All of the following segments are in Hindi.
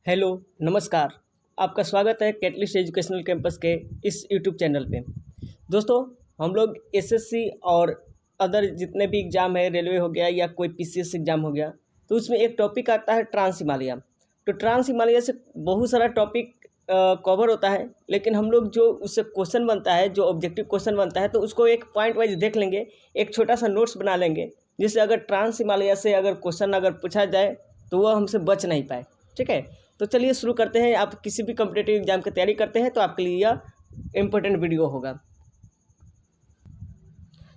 हेलो, नमस्कार। आपका स्वागत है कैटलिस्ट एजुकेशनल कैंपस के इस यूट्यूब चैनल पे। दोस्तों, हम लोग एसएससी और अदर जितने भी एग्ज़ाम है, रेलवे हो गया या कोई पीसीएस एग्ज़ाम हो गया, तो उसमें एक टॉपिक आता है ट्रांस हिमालय। तो ट्रांस हिमालय से बहुत सारा टॉपिक कवर होता है, लेकिन हम लोग जो उससे क्वेश्चन बनता है, जो ऑब्जेक्टिव क्वेश्चन बनता है, तो उसको एक पॉइंट वाइज देख लेंगे, एक छोटा सा नोट्स बना लेंगे, जिससे अगर ट्रांस हिमालय से अगर क्वेश्चन अगर पूछा जाए तो वह हमसे बच नहीं पाए। ठीक है, तो चलिए शुरू करते हैं। आप किसी भी कॉम्पिटिटिव एग्जाम की तैयारी करते हैं तो आपके लिए यह इम्पोर्टेंट वीडियो होगा।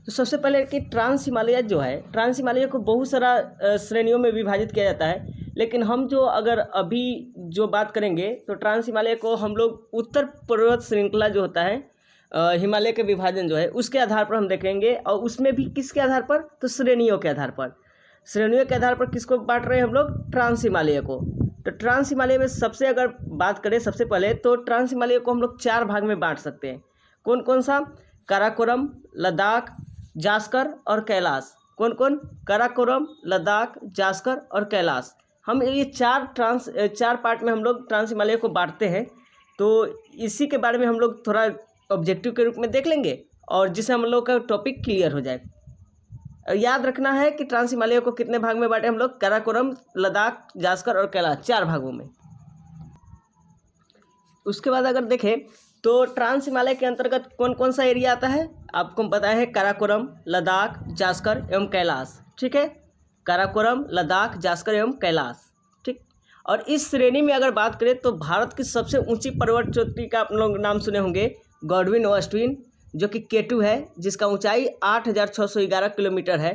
तो सबसे पहले कि ट्रांस हिमालय जो है, ट्रांस हिमालय को बहुत सारा श्रेणियों में विभाजित किया जाता है, लेकिन हम जो अगर अभी जो बात करेंगे तो ट्रांस हिमालय को हम लोग उत्तर पर्वत श्रृंखला जो होता है, हिमालय के विभाजन जो है उसके आधार पर हम देखेंगे। और उसमें भी किसके आधार पर, तो श्रेणियों के आधार पर। श्रेणियों के आधार पर किसको बांट रहे हैं हम लोग, ट्रांस हिमालय को। तो ट्रांस हिमालय में सबसे अगर बात करें सबसे पहले, तो ट्रांस हिमालय को हम लोग 4 भाग में बांट सकते हैं। कौन कौन सा, काराकोरम, लद्दाख, जास्कर और कैलाश। कौन कौन, काराकोरम, लद्दाख, जास्कर और कैलाश। हम ये 4 पार्ट में हम लोग ट्रांस हिमालय को बांटते हैं। तो इसी के बारे में हम लोग थोड़ा ऑब्जेक्टिव के रूप में देख लेंगे, और जिससे हम लोग का टॉपिक क्लियर हो जाए। याद रखना है कि ट्रांस हिमालय को कितने भाग में बांटे हम लोग, काराकोरम, लद्दाख, जास्कर और कैलाश, 4 भागों में। उसके बाद अगर देखें तो ट्रांस हिमालय के अंतर्गत कौन कौन सा एरिया आता है, आपको पता है, काराकोरम, लद्दाख, जास्कर एवं कैलाश। ठीक है, काराकोरम, लद्दाख, जास्कर एवं कैलाश। ठीक, और इस श्रेणी में अगर बात करें तो भारत की सबसे ऊंची पर्वत चोटी का आप लोग नाम सुने होंगे, गॉडविन ऑस्टिन, जो कि K2 है, जिसका ऊंचाई 8,611 किलोमीटर है,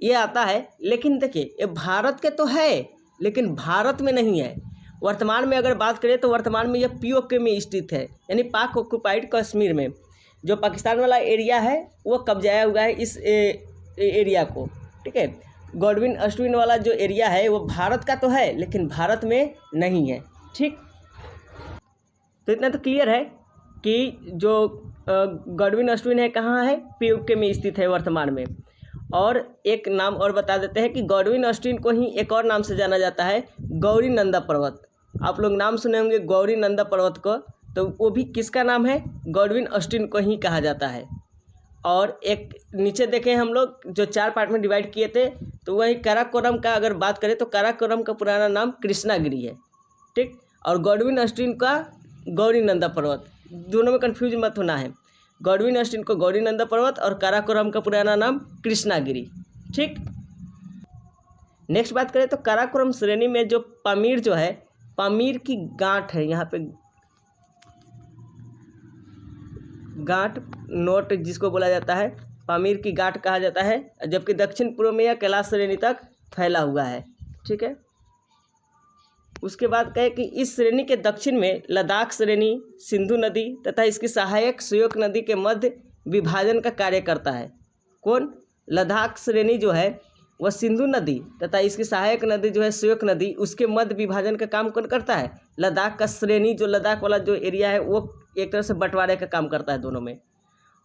ये आता है। लेकिन देखिए, ये भारत के तो है, लेकिन भारत में नहीं है। वर्तमान में अगर बात करें तो वर्तमान में यह POK में स्थित है, यानी पाक ऑक्युपाइड कश्मीर में। जो पाकिस्तान वाला एरिया है वो कब्जाया हुआ है इस एरिया को। ठीक है, गॉडविन ऑस्टिन वाला जो एरिया है वो भारत का तो है, लेकिन भारत में नहीं है। ठीक, तो इतना तो क्लियर है कि जो गॉडविन ऑस्टिन है कहाँ है, POK में स्थित है वर्तमान में। और एक नाम और बता देते हैं कि गॉडविन ऑस्टिन को ही एक और नाम से जाना जाता है, गौरी नंदा पर्वत। आप लोग नाम सुने होंगे गौरी नंदा पर्वत को, तो वो भी किसका नाम है, गॉडविन ऑस्टिन को ही कहा जाता है। और एक नीचे देखें हम लोग जो 4 पार्ट में डिवाइड किए थे, तो वही काराकोरम का अगर बात करें तो काराकोरम का पुराना नाम कृष्णागिरी है। ठीक, और गॉडविन ऑस्टिन का गौरी नंदा पर्वत, दोनों में कंफ्यूज मत होना है। गॉडविन ऑस्टिन को गौरी नंदा पर्वत और काराकोरम का पुराना नाम कृष्णागिरी। ठीक, नेक्स्ट बात करें तो काराकोरम श्रेणी में जो पामीर जो है, पामीर की गांठ है, यहाँ पे गांठ नोट जिसको बोला जाता है, पामीर की गांठ कहा जाता है, जबकि दक्षिण पूर्व में यह कैलाश श्रेणी तक फैला हुआ है। ठीक है, उसके बाद कहे कि इस श्रेणी के दक्षिण में लद्दाख श्रेणी सिंधु नदी तथा इसकी सहायक श्योक नदी के मध्य विभाजन का कार्य करता है। कौन, लद्दाख श्रेणी जो है वह सिंधु नदी तथा इसकी सहायक नदी जो है श्योक नदी, उसके मध्य विभाजन का काम कौन करता है, लद्दाख का श्रेणी, जो लद्दाख वाला जो एरिया है वो एक तरह से बंटवारे का काम करता है दोनों में।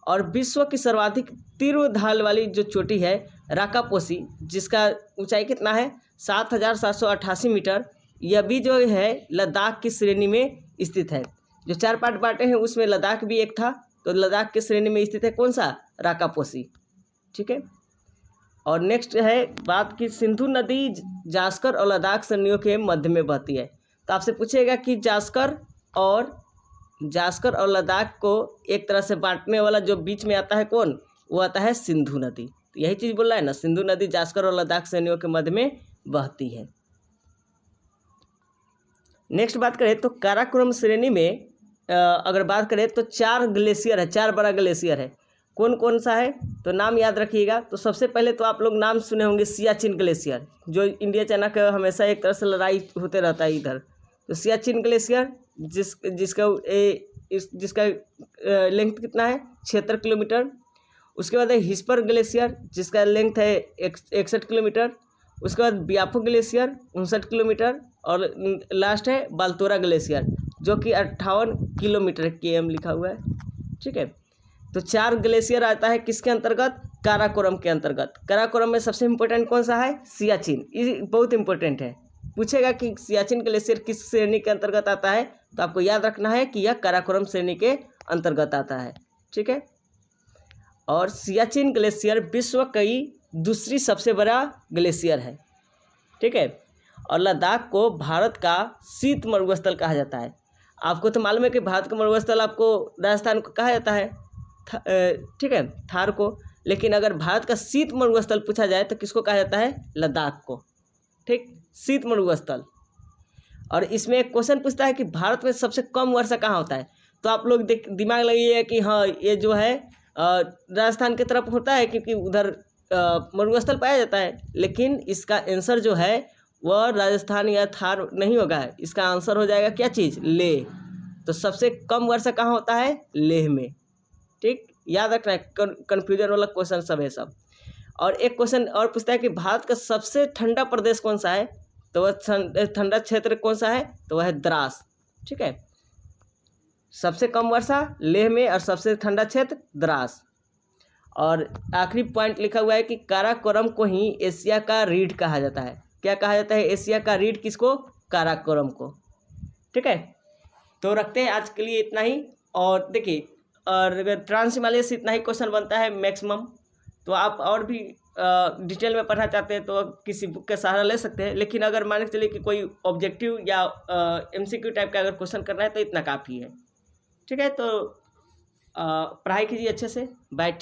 और विश्व की सर्वाधिक तीव्र ढाल वाली जो चोटी है राकापोसी, जिसका ऊंचाई कितना है, 7,788 मीटर, यह भी जो है लद्दाख की श्रेणी में स्थित है। जो 4 पार्ट बांटे हैं उसमें लद्दाख भी एक था, तो लद्दाख की श्रेणी में स्थित है कौन सा, राकापोसी। ठीक है, और नेक्स्ट है बात की सिंधु नदी जास्कर और लद्दाख श्रेणियों के मध्य में बहती है। तो आपसे पूछेगा कि जास्कर और लद्दाख को एक तरह से बांटने वाला जो बीच में आता है कौन, वो आता है सिंधु नदी। तो यही चीज़ बोल रहा है ना, सिंधु नदी जास्कर और लद्दाख श्रेणियों के मध्य में बहती है। नेक्स्ट बात करें तो काराकोरम श्रेणी में अगर बात करें तो 4 ग्लेशियर है, 4 बड़ा ग्लेशियर है। कौन कौन सा है, तो नाम याद रखिएगा। तो सबसे पहले तो आप लोग नाम सुने होंगे सियाचिन ग्लेशियर, जो इंडिया चाइना का हमेशा एक तरह से लड़ाई होते रहता है इधर। तो सियाचिन ग्लेशियर जिसका लेंथ कितना है, 76 किलोमीटर। उसके बाद है हिस्पर ग्लेशियर, जिसका लेंथ है 61 किलोमीटर। उसके बाद बियाफो ग्लेशियर 59 किलोमीटर। और लास्ट है बाल्तोरा ग्लेशियर, जो कि 58 किलोमीटर KM लिखा हुआ है। ठीक है, तो 4 ग्लेशियर आता है किसके अंतर्गत, काराकोरम के अंतर्गत। काराकोरम में सबसे इम्पोर्टेंट कौन सा है, सियाचिन, ये बहुत इंपॉर्टेंट है, पूछेगा कि सियाचिन ग्लेशियर किस श्रेणी के अंतर्गत आता है, तो आपको याद रखना है कि यह काराकोरम श्रेणी के अंतर्गत आता है। ठीक है, और सियाचिन ग्लेशियर विश्व की दूसरी सबसे बड़ा ग्लेशियर है। ठीक है, और लद्दाख को भारत का शीत मरुस्थल कहा जाता है। आपको तो मालूम है कि भारत का मरुस्थल आपको राजस्थान को कहा जाता है, ठीक है, थार को। लेकिन अगर भारत का शीत मरुस्थल पूछा जाए तो किसको कहा जाता है? लद्दाख को। ठीक, शीत मरुस्थल। और इसमें एक क्वेश्चन पूछता है कि भारत में सबसे कम वर्षा कहाँ होता है, तो आप लोग दिमाग लगाइए कि हाँ ये जो है राजस्थान की तरफ होता है, क्योंकि उधर मरुस्थल पाया जाता है। लेकिन इसका आंसर जो है वह राजस्थान या थार नहीं होगा, इसका आंसर हो जाएगा क्या चीज़? लेह। तो सबसे कम वर्षा कहाँ होता है? लेह में। ठीक, याद रखना है, कन्फ्यूजन वाला क्वेश्चन सब है सब। और एक क्वेश्चन और पूछता है कि भारत का सबसे ठंडा प्रदेश कौन सा है, तो वह ठंडा क्षेत्र कौन सा है, तो वह है द्रास। ठीक है, सबसे कम वर्षा लेह में और सबसे ठंडा क्षेत्र द्रास। और आखिरी पॉइंट लिखा हुआ है कि काराकोरम को ही एशिया का रीढ़ कहा जाता है। क्या कहा जाता है? एशिया का रीढ़ किसको? काराकोरम को। ठीक है, तो रखते हैं आज के लिए इतना ही। और देखिए, और अगर ट्रांस हिमालय से इतना ही क्वेश्चन बनता है मैक्सिमम, तो आप और भी डिटेल में पढ़ना चाहते हैं तो किसी बुक का सहारा ले सकते हैं। लेकिन अगर मान के चलिए कि कोई ऑब्जेक्टिव या MCQ टाइप का अगर क्वेश्चन करना है तो इतना काफ़ी है। ठीक है, तो पढ़ाई कीजिए अच्छे से। बाय।